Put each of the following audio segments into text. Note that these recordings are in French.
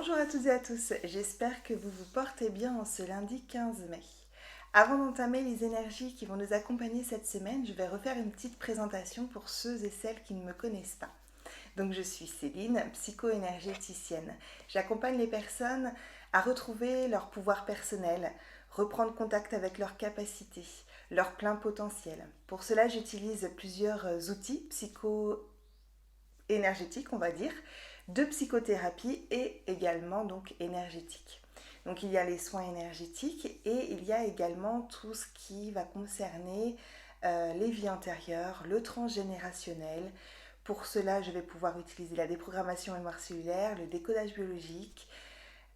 Bonjour à toutes et à tous, j'espère que vous vous portez bien en ce lundi 15 mai. Avant d'entamer les énergies qui vont nous accompagner cette semaine, je vais refaire une petite présentation pour ceux et celles qui ne me connaissent pas. Donc je suis Céline, psycho-énergéticienne. J'accompagne les personnes à retrouver leur pouvoir personnel, reprendre contact avec leurs capacités, leur plein potentiel. Pour cela, j'utilise plusieurs outils psycho-énergétiques, on va dire, de psychothérapie et également donc énergétique. Donc il y a les soins énergétiques et il y a également tout ce qui va concerner les vies antérieures, le transgénérationnel. Pour cela, je vais pouvoir utiliser la déprogrammation mémoire cellulaire, le décodage biologique,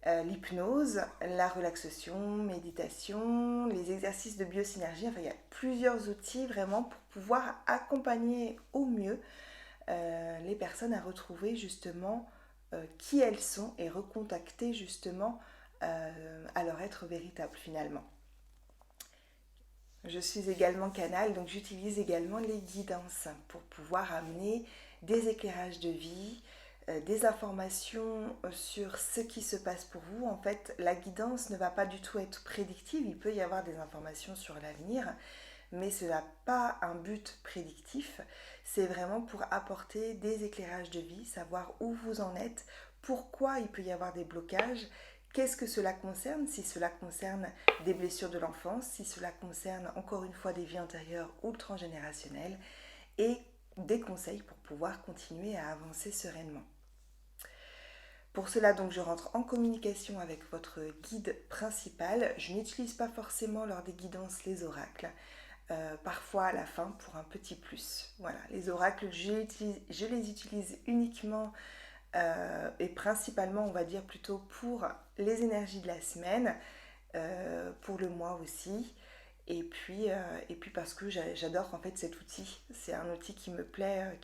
l'hypnose, la relaxation, méditation, les exercices de biosynergie. Enfin, il y a plusieurs outils vraiment pour pouvoir accompagner au mieux les personnes à retrouver justement qui elles sont et recontacter justement à leur être véritable finalement. Je suis également canal, donc j'utilise également les guidances pour pouvoir amener des éclairages de vie, des informations sur ce qui se passe pour vous. En fait, la guidance ne va pas du tout être prédictive, il peut y avoir des informations sur l'avenir, mais ce n'a pas un but prédictif, c'est vraiment pour apporter des éclairages de vie, savoir où vous en êtes, pourquoi il peut y avoir des blocages, qu'est-ce que cela concerne, si cela concerne des blessures de l'enfance, si cela concerne encore une fois des vies antérieures ou transgénérationnelles, et des conseils pour pouvoir continuer à avancer sereinement. Pour cela, donc, je rentre en communication avec votre guide principal. Je n'utilise pas forcément lors des guidances les oracles. Parfois à la fin pour un petit plus. Voilà, les oracles, je les utilise uniquement et principalement, on va dire plutôt pour les énergies de la semaine, pour le mois aussi. Et puis parce que j'adore en fait cet outil. C'est un outil qui me plaît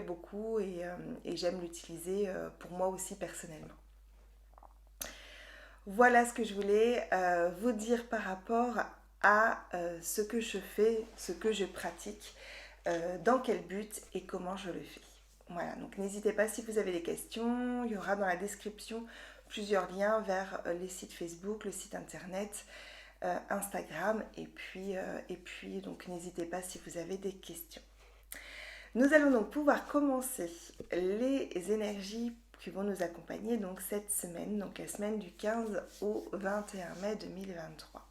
beaucoup et j'aime l'utiliser pour moi aussi personnellement. Voilà ce que je voulais vous dire par rapport à ce que je fais, ce que je pratique, dans quel but et comment je le fais. Voilà, donc n'hésitez pas si vous avez des questions, il y aura dans la description plusieurs liens vers les sites Facebook, le site internet, Instagram et puis donc n'hésitez pas si vous avez des questions. Nous allons donc pouvoir commencer les énergies qui vont nous accompagner donc cette semaine, donc la semaine du 15 au 21 mai 2023.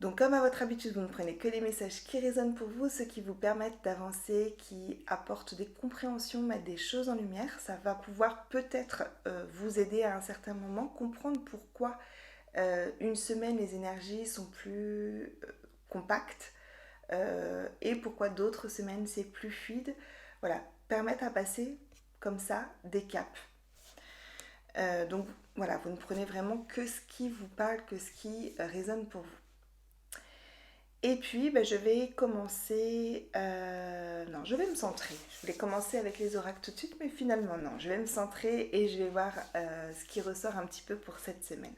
Donc comme à votre habitude, vous ne prenez que les messages qui résonnent pour vous, ceux qui vous permettent d'avancer, qui apportent des compréhensions, mettent des choses en lumière. Ça va pouvoir peut-être vous aider à un certain moment, comprendre pourquoi une semaine les énergies sont plus compactes et pourquoi d'autres semaines c'est plus fluide. Voilà, permettre à passer comme ça des caps. Donc voilà, vous ne prenez vraiment que ce qui vous parle, que ce qui résonne pour vous. Et puis, je vais commencer... non, je vais me centrer. Je voulais commencer avec les oracles tout de suite, mais finalement, non. Je vais me centrer et je vais voir ce qui ressort un petit peu pour cette semaine.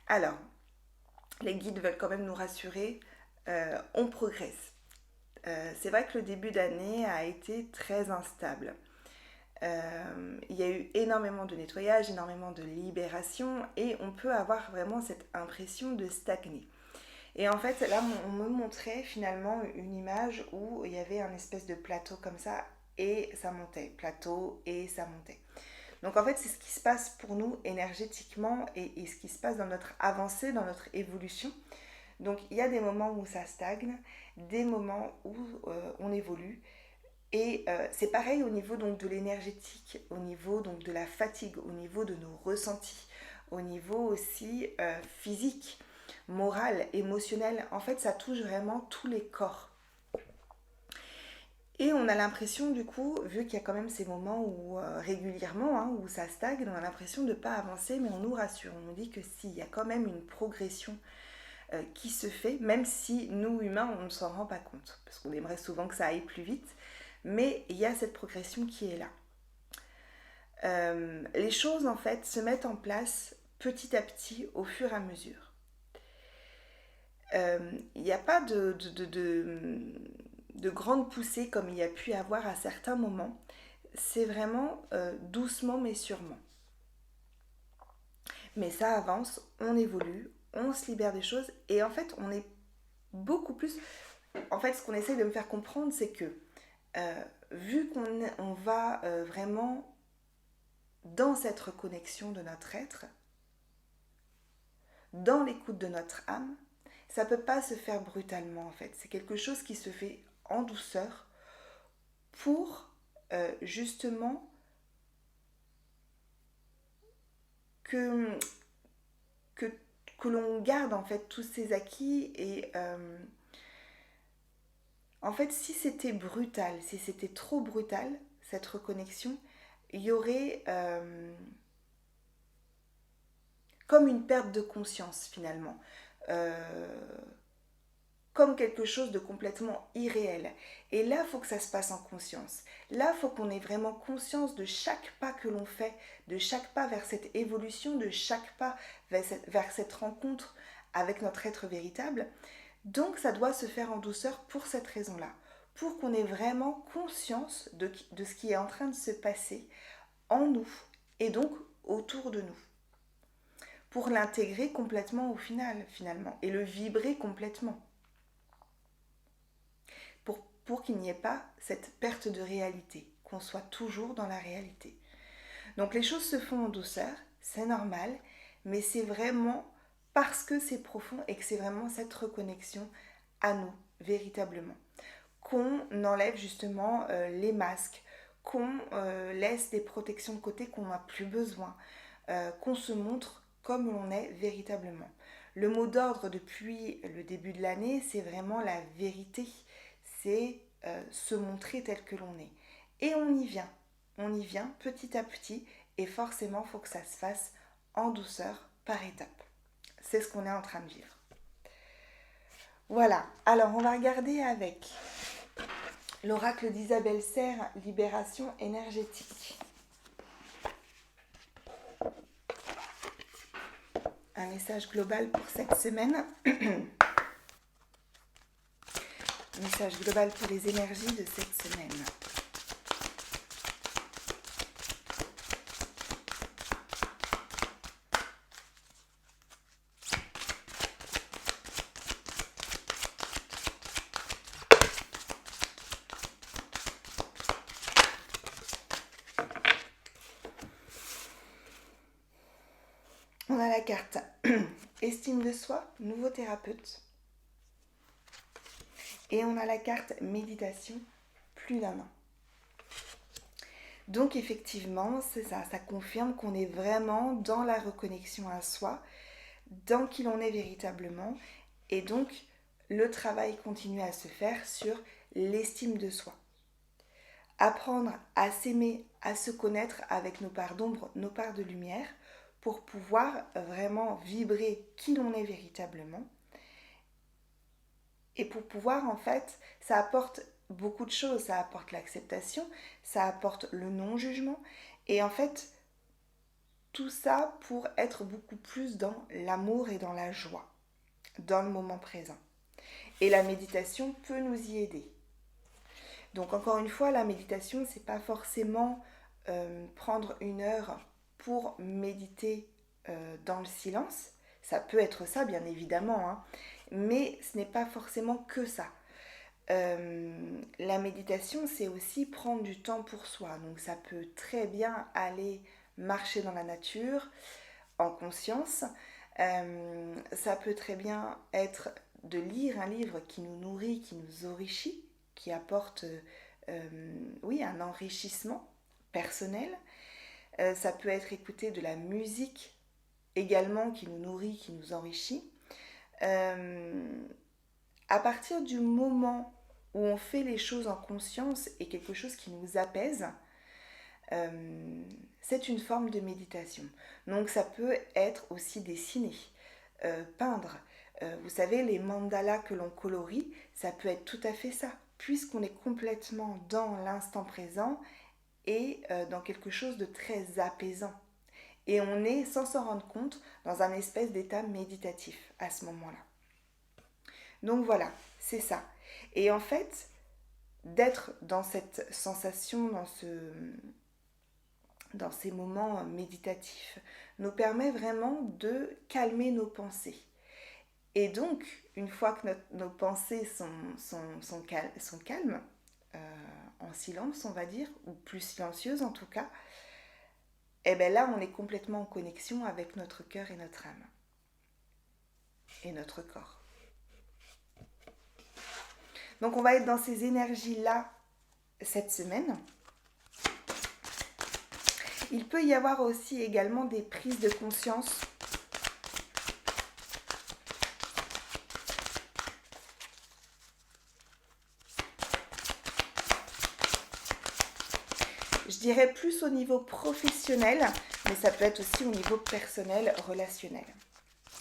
Alors, les guides veulent quand même nous rassurer. On progresse. C'est vrai que le début d'année a été très instable. Il y a eu énormément de nettoyage, énormément de libération et on peut avoir vraiment cette impression de stagner. Et en fait, là, on me montrait finalement une image où il y avait un espèce de plateau comme ça et ça montait, plateau et ça montait. Donc en fait, c'est ce qui se passe pour nous énergétiquement et ce qui se passe dans notre avancée, dans notre évolution. Donc il y a des moments où ça stagne, des moments où on évolue. Et c'est pareil au niveau donc de l'énergétique, au niveau donc de la fatigue, au niveau de nos ressentis, au niveau aussi physique, moral, émotionnel. En fait, ça touche vraiment tous les corps. Et on a l'impression du coup, vu qu'il y a quand même ces moments où régulièrement, hein, où ça stagne, on a l'impression de ne pas avancer, mais on nous rassure, on nous dit que si, il y a quand même une progression qui se fait, même si nous humains, on ne s'en rend pas compte, parce qu'on aimerait souvent que ça aille plus vite, mais il y a cette progression qui est là. Les choses en fait se mettent en place petit à petit au fur et à mesure. Il n'y a pas de grande poussée comme il y a pu y avoir à certains moments. C'est vraiment doucement mais sûrement. Mais ça avance, on évolue, on se libère des choses et en fait on est beaucoup plus... En fait ce qu'on essaye de me faire comprendre c'est que vu qu'on va vraiment dans cette reconnexion de notre être, dans l'écoute de notre âme, ça ne peut pas se faire brutalement en fait. C'est quelque chose qui se fait en douceur pour justement que, que, que l'on garde en fait tous ces acquis et en fait si c'était brutal, si c'était trop brutal cette reconnexion, il y aurait comme une perte de conscience finalement. Comme quelque chose de complètement irréel. Et là, il faut que ça se passe en conscience. Là, il faut qu'on ait vraiment conscience de chaque pas que l'on fait, de chaque pas vers cette évolution, de chaque pas vers cette rencontre avec notre être véritable. Donc, ça doit se faire en douceur pour cette raison-là, pour qu'on ait vraiment conscience de ce qui est en train de se passer en nous et donc autour de nous. Pour l'intégrer complètement au final, finalement, et le vibrer complètement. Pour qu'il n'y ait pas cette perte de réalité, qu'on soit toujours dans la réalité. Donc les choses se font en douceur, c'est normal, mais c'est vraiment parce que c'est profond et que c'est vraiment cette reconnexion à nous, véritablement. Qu'on enlève justement les masques, qu'on laisse des protections de côté qu'on n'a plus besoin, qu'on se montre comme l'on est véritablement. Le mot d'ordre depuis le début de l'année, c'est vraiment la vérité. C'est se montrer tel que l'on est. Et on y vient petit à petit, et forcément, il faut que ça se fasse en douceur, par étapes. C'est ce qu'on est en train de vivre. Voilà, alors on va regarder avec l'oracle d'Isabelle Serre, Libération énergétique. Un message global pour cette semaine. Message global pour les énergies de cette semaine. On a la carte estime de soi, nouveau thérapeute. Et on a la carte méditation, plus d'un an. Donc effectivement, c'est ça confirme qu'on est vraiment dans la reconnexion à soi, dans qui l'on est véritablement. Et donc, le travail continue à se faire sur l'estime de soi. Apprendre à s'aimer, à se connaître avec nos parts d'ombre, nos parts de lumière, pour pouvoir vraiment vibrer qui l'on est véritablement. Et pour pouvoir, en fait, ça apporte beaucoup de choses. Ça apporte l'acceptation, ça apporte le non-jugement. Et en fait, tout ça pour être beaucoup plus dans l'amour et dans la joie, dans le moment présent. Et la méditation peut nous y aider. Donc encore une fois, la méditation, c'est pas forcément prendre une heure pour méditer dans le silence. Ça peut être ça, bien évidemment, hein. Mais ce n'est pas forcément que ça. La méditation, c'est aussi prendre du temps pour soi. Donc ça peut très bien aller marcher dans la nature, en conscience. Ça peut très bien être de lire un livre qui nous nourrit, qui nous enrichit, qui apporte un enrichissement personnel. Ça peut être écouter de la musique également qui nous nourrit, qui nous enrichit. À partir du moment où on fait les choses en conscience et quelque chose qui nous apaise, c'est une forme de méditation. Donc ça peut être aussi dessiner, peindre. Vous savez, les mandalas que l'on colorie, ça peut être tout à fait ça, puisqu'on est complètement dans l'instant présent et dans quelque chose de très apaisant. Et on est, sans s'en rendre compte, dans un espèce d'état méditatif à ce moment-là. Donc voilà, c'est ça. Et en fait, d'être dans cette sensation, dans ces moments méditatifs, nous permet vraiment de calmer nos pensées. Et donc, une fois que nos pensées sont calmes, en silence, on va dire, ou plus silencieuses en tout cas, et bien là, on est complètement en connexion avec notre cœur et notre âme. Et notre corps. Donc, on va être dans ces énergies-là cette semaine. Il peut y avoir aussi également des prises de conscience. Je dirais plus au niveau professionnel, mais ça peut être aussi au niveau personnel, relationnel.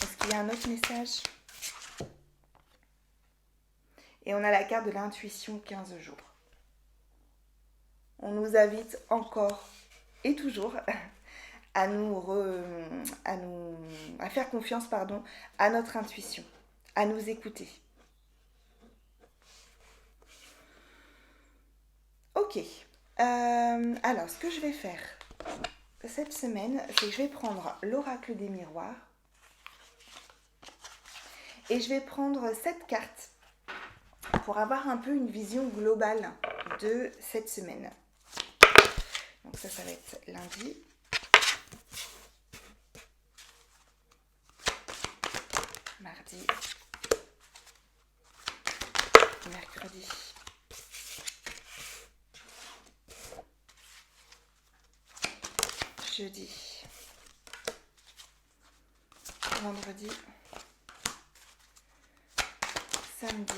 Est-ce qu'il y a un autre message ? Et on a la carte de l'intuition 15 jours. On nous invite encore et toujours à faire confiance à notre intuition, à nous écouter. Ok. Alors, ce que je vais faire cette semaine, c'est que je vais prendre l'oracle des miroirs et je vais prendre cette carte pour avoir un peu une vision globale de cette semaine. Donc ça va être lundi. Mardi. Mercredi. Jeudi. Vendredi. Samedi.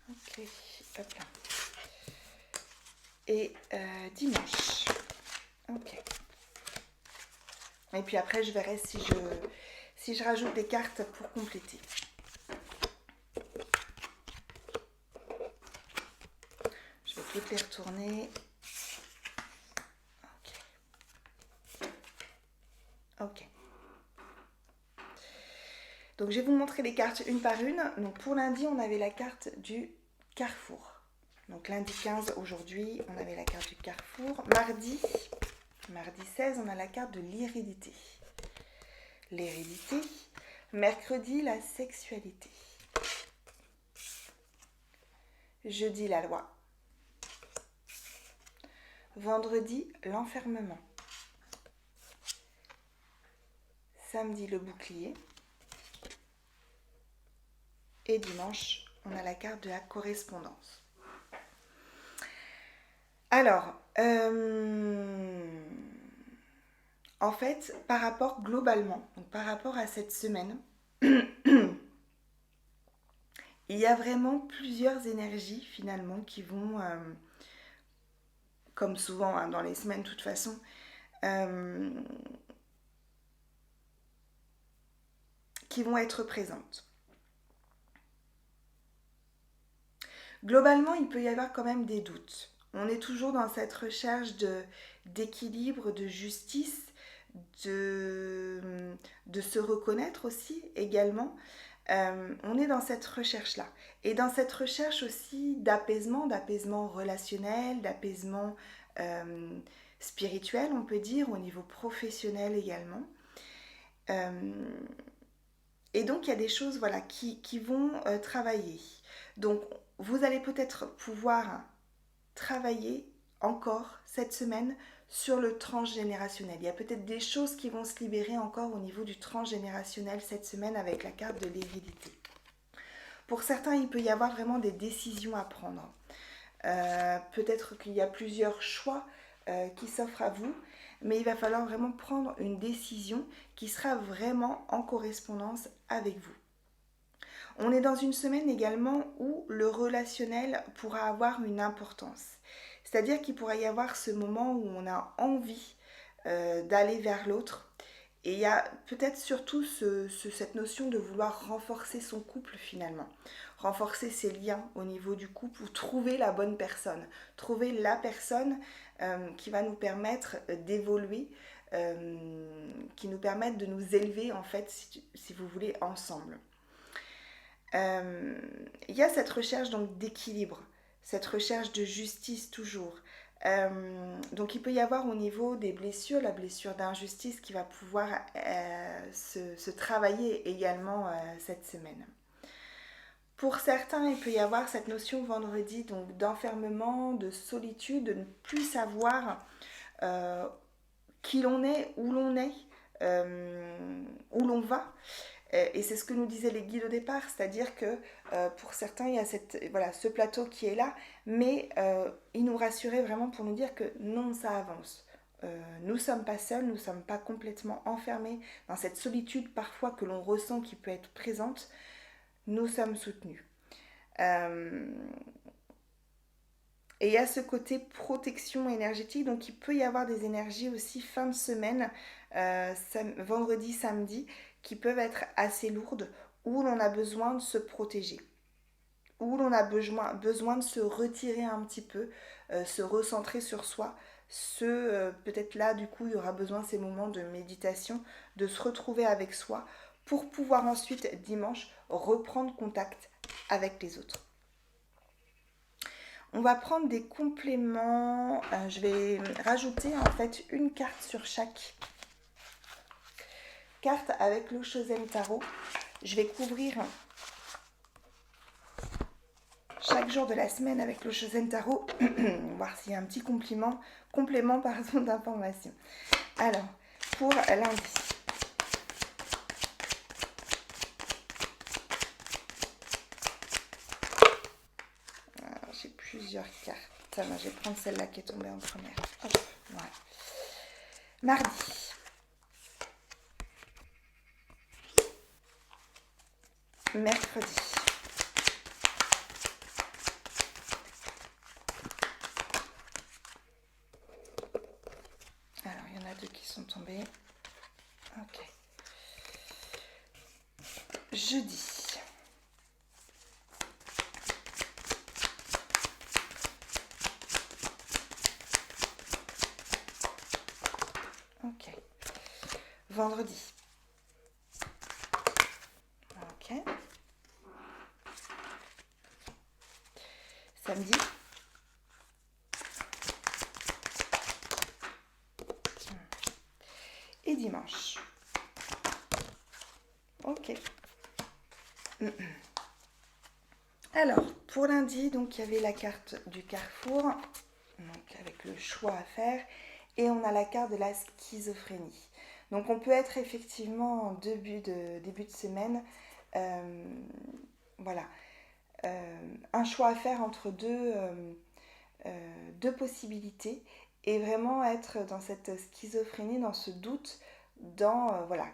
Ok, hop là. Et dimanche. Ok. Et puis après, je verrai si je rajoute des cartes pour compléter. Je vais toutes les retourner. Ok. Donc, je vais vous montrer les cartes une par une. Donc, pour lundi, on avait la carte du carrefour. Donc, lundi 15, aujourd'hui, on avait la carte du carrefour. Mardi 16, on a la carte de l'hérédité. L'hérédité. Mercredi, la sexualité. Jeudi, la loi. Vendredi, l'enfermement. Samedi, le bouclier. Et dimanche, on a la carte de la correspondance. Alors, en fait, par rapport à cette semaine, il y a vraiment plusieurs énergies finalement qui vont, comme souvent dans les semaines de toute façon, qui vont être présentes. Globalement, il peut y avoir quand même des doutes. On est toujours dans cette recherche d'équilibre, de justice, de se reconnaître aussi également. On est dans cette recherche-là. Et dans cette recherche aussi d'apaisement relationnel, d'apaisement spirituel, on peut dire, au niveau professionnel également. Et donc, il y a des choses qui vont travailler. Donc, vous allez peut-être pouvoir travailler encore cette semaine sur le transgénérationnel. Il y a peut-être des choses qui vont se libérer encore au niveau du transgénérationnel cette semaine avec la carte de l'hérédité. Pour certains, il peut y avoir vraiment des décisions à prendre. Peut-être qu'il y a plusieurs choix qui s'offrent à vous, mais il va falloir vraiment prendre une décision qui sera vraiment en correspondance avec vous. On est dans une semaine également où le relationnel pourra avoir une importance. C'est-à-dire qu'il pourra y avoir ce moment où on a envie d'aller vers l'autre Et il y a peut-être surtout cette notion de vouloir renforcer son couple finalement, renforcer ses liens au niveau du couple ou trouver la bonne personne, trouver la personne qui va nous permettre d'évoluer, qui nous permettre de nous élever en fait, si vous voulez, ensemble. Il y a cette recherche donc d'équilibre, cette recherche de justice toujours. Donc il peut y avoir au niveau des blessures, la blessure d'injustice qui va pouvoir se travailler également cette semaine. Pour certains, il peut y avoir cette notion vendredi donc d'enfermement, de solitude, de ne plus savoir qui l'on est, où l'on va. Et c'est ce que nous disaient les guides au départ, c'est-à-dire que pour certains, il y a ce plateau qui est là, mais ils nous rassuraient vraiment pour nous dire que non, ça avance. Nous ne sommes pas seuls, nous ne sommes pas complètement enfermés dans cette solitude parfois que l'on ressent qui peut être présente. Nous sommes soutenus. Et il y a ce côté protection énergétique, donc il peut y avoir des énergies aussi fin de semaine, vendredi, samedi, qui peuvent être assez lourdes, où l'on a besoin de se protéger, où l'on a besoin de se retirer un petit peu, se recentrer sur soi. Peut-être là, du coup, il y aura besoin de ces moments de méditation, de se retrouver avec soi, pour pouvoir ensuite, dimanche, reprendre contact avec les autres. On va prendre des compléments. Je vais rajouter en fait une carte sur chaque carte avec le Shozen Tarot. Je vais couvrir chaque jour de la semaine avec le Shozen Tarot. Voir s'il y a un petit complément d'information. Alors, pour lundi. Alors, j'ai plusieurs cartes. Je vais prendre celle-là qui est tombée en première. Hop, voilà. Mardi. Mercredi. Alors, il y en a deux qui sont tombés. Ok. Jeudi. Ok. Vendredi. Ok. Samedi. Et dimanche. Ok. Alors, pour lundi, donc il y avait la carte du carrefour, donc avec le choix à faire, et on a la carte de la schizophrénie. Donc on peut être effectivement en début de semaine, voilà, un choix à faire entre deux possibilités, et vraiment être dans cette schizophrénie, dans ce doute, dans voilà,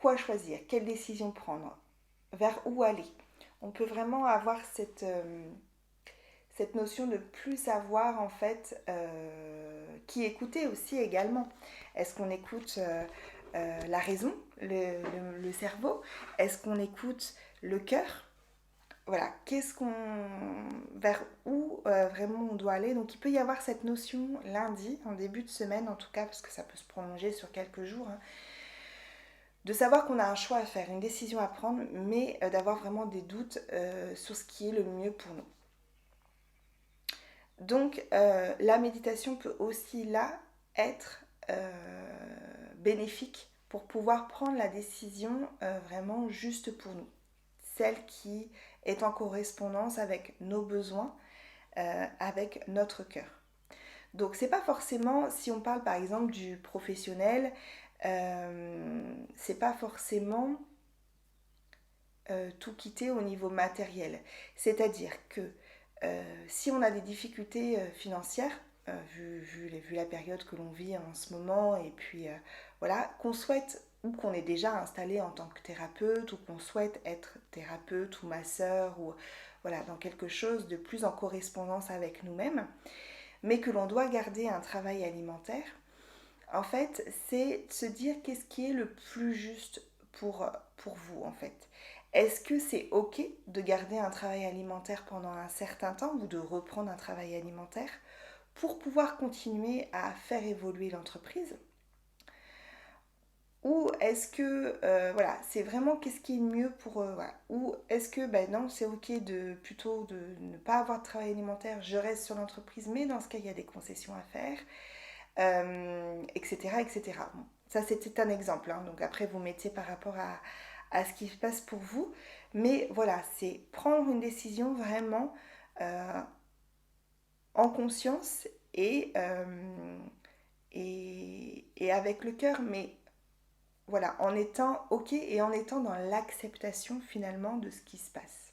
quoi choisir, quelle décision prendre, vers où aller. On peut vraiment avoir cette notion de plus savoir en fait qui écouter aussi également. Est-ce qu'on écoute la raison, le cerveau? Est-ce qu'on écoute le cœur? Voilà, vers où vraiment on doit aller. Donc il peut y avoir cette notion lundi, en début de semaine en tout cas, parce que ça peut se prolonger sur quelques jours, hein, de savoir qu'on a un choix à faire, une décision à prendre, mais d'avoir vraiment des doutes sur ce qui est le mieux pour nous. Donc la méditation peut aussi là être bénéfique pour pouvoir prendre la décision vraiment juste pour nous, celle qui est en correspondance avec nos besoins, avec notre cœur. Donc c'est pas forcément, si on parle par exemple du professionnel, c'est pas forcément tout quitter au niveau matériel. C'est-à-dire que si on a des difficultés financières, vu la période que l'on vit en ce moment, et puis voilà, qu'on souhaite ou qu'on est déjà installé en tant que thérapeute, ou qu'on souhaite être thérapeute ou masseur, ou voilà, dans quelque chose de plus en correspondance avec nous-mêmes, mais que l'on doit garder un travail alimentaire, En fait, c'est de se dire qu'est-ce qui est le plus juste pour vous, en fait. Est-ce que c'est OK de garder un travail alimentaire pendant un certain temps ou de reprendre un travail alimentaire pour pouvoir continuer à faire évoluer l'entreprise? Ou est-ce que, voilà, c'est vraiment qu'est-ce qui est mieux pour... voilà. Ou est-ce que, ben non, c'est OK de plutôt de ne pas avoir de travail alimentaire, je reste sur l'entreprise, mais dans ce cas, il y a des concessions à faire, etc., etc. Bon, ça, c'était un exemple, hein. Donc après, vous mettez par rapport à ce qui se passe pour vous. Mais voilà, c'est prendre une décision vraiment euh, en conscience et avec le cœur, mais voilà, en étant OK et en étant dans l'acceptation finalement de ce qui se passe.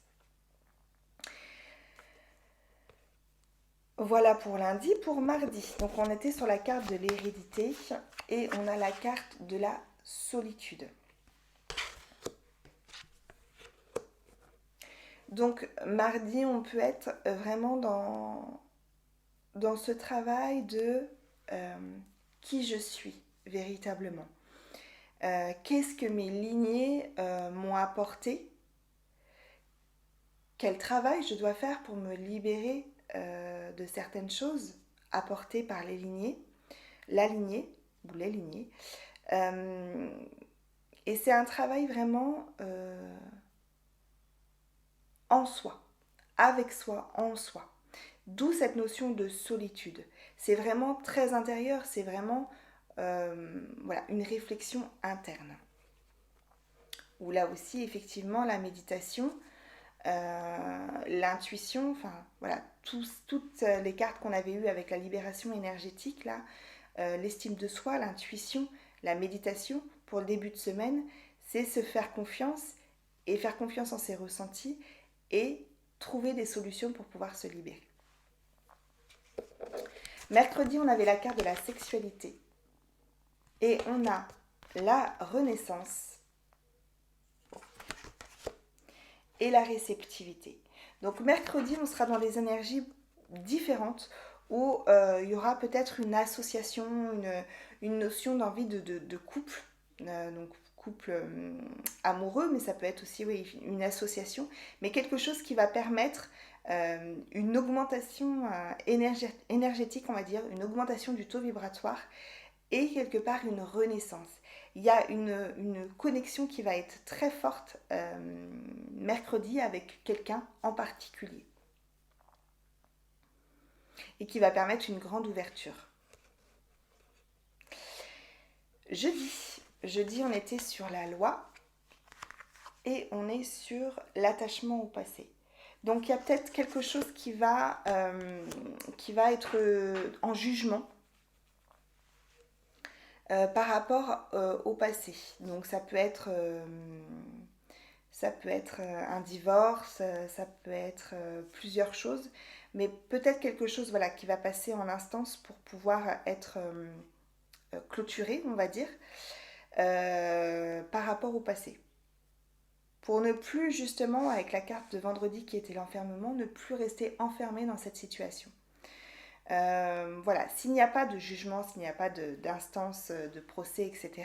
Voilà pour lundi. Pour mardi, donc on était sur la carte de l'hérédité et on a la carte de la solitude. Donc mardi, on peut être vraiment dans ce travail de euh, qui je suis véritablement. Qu'est-ce que mes lignées m'ont apporté? Quel travail je dois faire pour me libérer de certaines choses apportées par les lignées, la lignée ou les lignées. Euh, et c'est un travail vraiment en soi, avec soi, en soi. D'où cette notion de solitude. C'est vraiment très intérieur, c'est vraiment voilà, une réflexion interne. Où là aussi, effectivement, la méditation, l'intuition, enfin voilà, toutes les cartes qu'on avait eues avec la libération énergétique, là, l'estime de soi, l'intuition, la méditation pour le début de semaine, c'est se faire confiance et faire confiance en ses ressentis et trouver des solutions pour pouvoir se libérer. Mercredi, on avait la carte de la sexualité et on a la renaissance et la réceptivité. Donc mercredi, on sera dans des énergies différentes où il y aura peut-être une association, une notion d'envie de couple, donc couple amoureux, mais ça peut être aussi oui, une association, mais quelque chose qui va permettre une augmentation énergétique, on va dire, une augmentation du taux vibratoire et quelque part une renaissance. Il y a une connexion qui va être très forte mercredi avec quelqu'un en particulier et qui va permettre une grande ouverture. Jeudi, on était sur la loi et on est sur l'attachement au passé. Donc il y a peut-être quelque chose qui va être en jugement par rapport au passé. Donc ça peut être un divorce, ça peut être plusieurs choses, mais peut-être quelque chose voilà, qui va passer en instance pour pouvoir être clôturé, on va dire, par rapport au passé. Pour ne plus justement, avec la carte de vendredi qui était l'enfermement, ne plus rester enfermé dans cette situation. Voilà, s'il n'y a pas de jugement, s'il n'y a pas d'instance, de procès, etc.,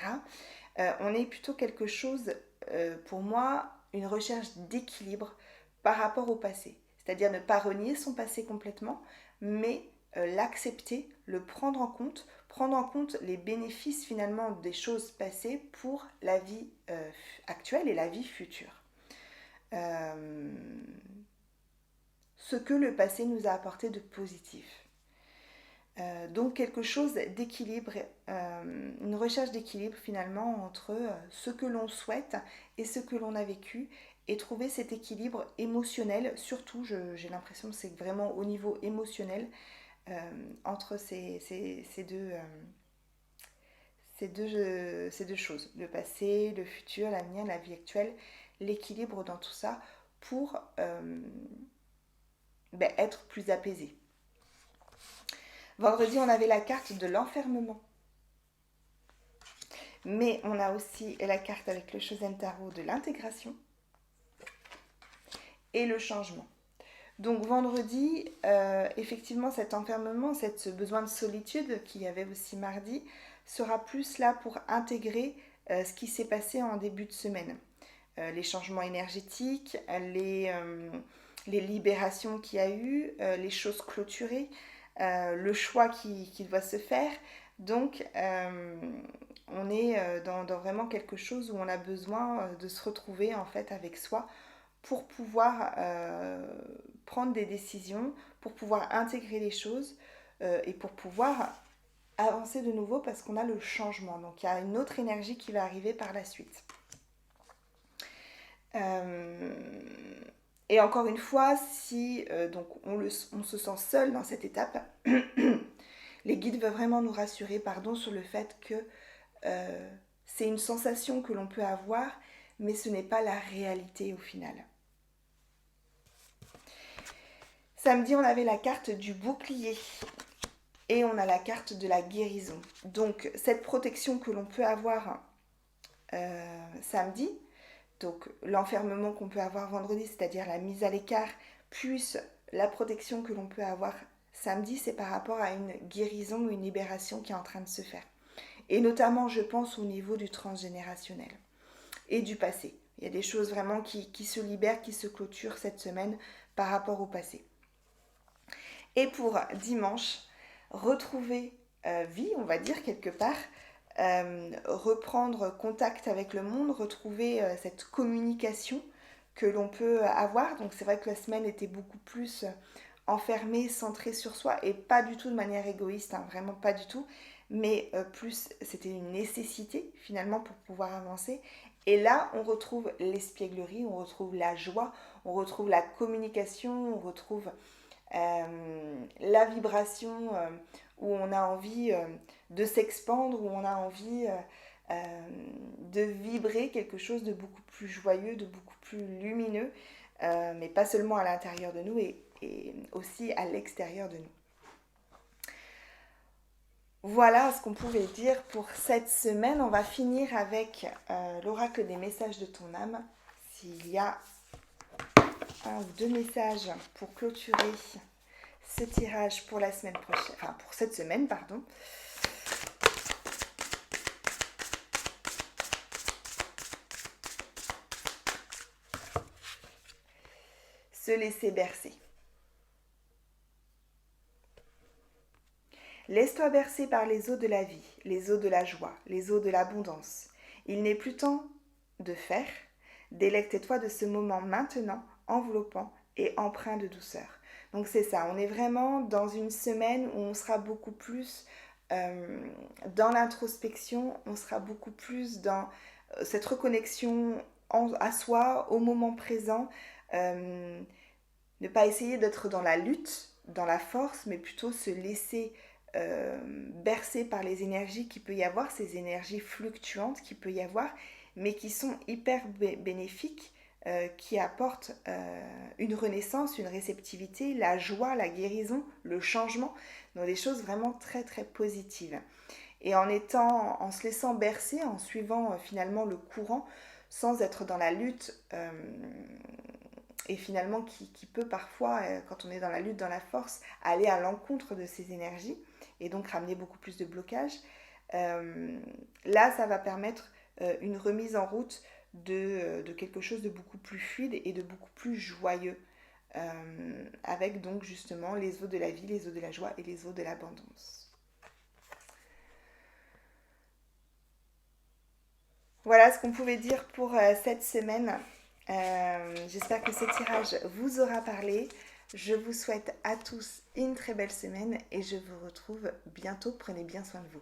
on est plutôt quelque chose, pour moi, une recherche d'équilibre par rapport au passé. C'est-à-dire ne pas renier son passé complètement, mais l'accepter, le prendre en compte les bénéfices finalement des choses passées pour la vie actuelle et la vie future. Ce que le passé nous a apporté de positif. Donc quelque chose d'équilibre, une recherche d'équilibre finalement entre ce que l'on souhaite et ce que l'on a vécu et trouver cet équilibre émotionnel, surtout j'ai l'impression que c'est vraiment au niveau émotionnel entre ces deux choses, le passé, le futur, l'avenir, la vie actuelle, l'équilibre dans tout ça pour être plus apaisé. Vendredi, on avait la carte de l'enfermement. Mais on a aussi la carte avec le Shozen Tarot de l'intégration et le changement. Donc vendredi, effectivement, cet enfermement, ce besoin de solitude qu'il y avait aussi mardi, sera plus là pour intégrer ce qui s'est passé en début de semaine. Les changements énergétiques, les libérations qu'il y a eu, les choses clôturées, le choix qui doit se faire. Donc, on est dans vraiment quelque chose où on a besoin de se retrouver en fait avec soi pour pouvoir prendre des décisions, pour pouvoir intégrer les choses et pour pouvoir avancer de nouveau parce qu'on a le changement. Donc il y a une autre énergie qui va arriver par la suite. Et encore une fois, si donc on se sent seul dans cette étape, les guides veulent vraiment nous rassurer sur le fait que c'est une sensation que l'on peut avoir, mais ce n'est pas la réalité au final. Samedi, on avait la carte du bouclier et on a la carte de la guérison. Donc, cette protection que l'on peut avoir samedi, donc l'enfermement qu'on peut avoir vendredi, c'est-à-dire la mise à l'écart, plus la protection que l'on peut avoir samedi, c'est par rapport à une guérison ou une libération qui est en train de se faire. Et notamment, je pense au niveau du transgénérationnel et du passé. Il y a des choses vraiment qui se libèrent, qui se clôturent cette semaine par rapport au passé. Et pour dimanche, retrouver vie, on va dire quelque part, reprendre contact avec le monde, retrouver cette communication que l'on peut avoir. Donc c'est vrai que la semaine était beaucoup plus enfermée, centrée sur soi et pas du tout de manière égoïste, hein, vraiment pas du tout, mais plus c'était une nécessité finalement pour pouvoir avancer. Et là, on retrouve l'espièglerie, on retrouve la joie, on retrouve la communication, on retrouve la vibration où on a envie de s'expandre, où on a envie de vibrer quelque chose de beaucoup plus joyeux, de beaucoup plus lumineux, mais pas seulement à l'intérieur de nous et aussi à l'extérieur de nous. Voilà ce qu'on pouvait dire pour cette semaine. On va finir avec l'oracle des messages de ton âme. S'il y a un ou deux messages pour clôturer ce tirage pour la semaine prochaine, enfin pour cette semaine, pardon. Se laisser bercer. Laisse-toi bercer par les eaux de la vie, les eaux de la joie, les eaux de l'abondance. Il n'est plus temps de faire. Délecte-toi de ce moment maintenant, enveloppant et empreint de douceur. Donc c'est ça, on est vraiment dans une semaine où on sera beaucoup plus dans l'introspection, on sera beaucoup plus dans cette reconnexion à soi, au moment présent. Ne pas essayer d'être dans la lutte, dans la force, mais plutôt se laisser bercer par les énergies qu'il peut y avoir, ces énergies fluctuantes qu'il peut y avoir, mais qui sont hyper bénéfiques, qui apportent une renaissance, une réceptivité, la joie, la guérison, le changement, donc des choses vraiment très très positives. Et en se laissant bercer, en suivant finalement le courant, sans être dans la lutte, et finalement qui peut parfois, quand on est dans la lutte, dans la force, aller à l'encontre de ces énergies, et donc ramener beaucoup plus de blocage. Là, ça va permettre une remise en route de quelque chose de beaucoup plus fluide et de beaucoup plus joyeux, avec donc justement les eaux de la vie, les eaux de la joie et les eaux de l'abondance. Voilà ce qu'on pouvait dire pour cette semaine. J'espère que ce tirage vous aura parlé. Je vous souhaite à tous une très belle semaine et je vous retrouve bientôt. Prenez bien soin de vous.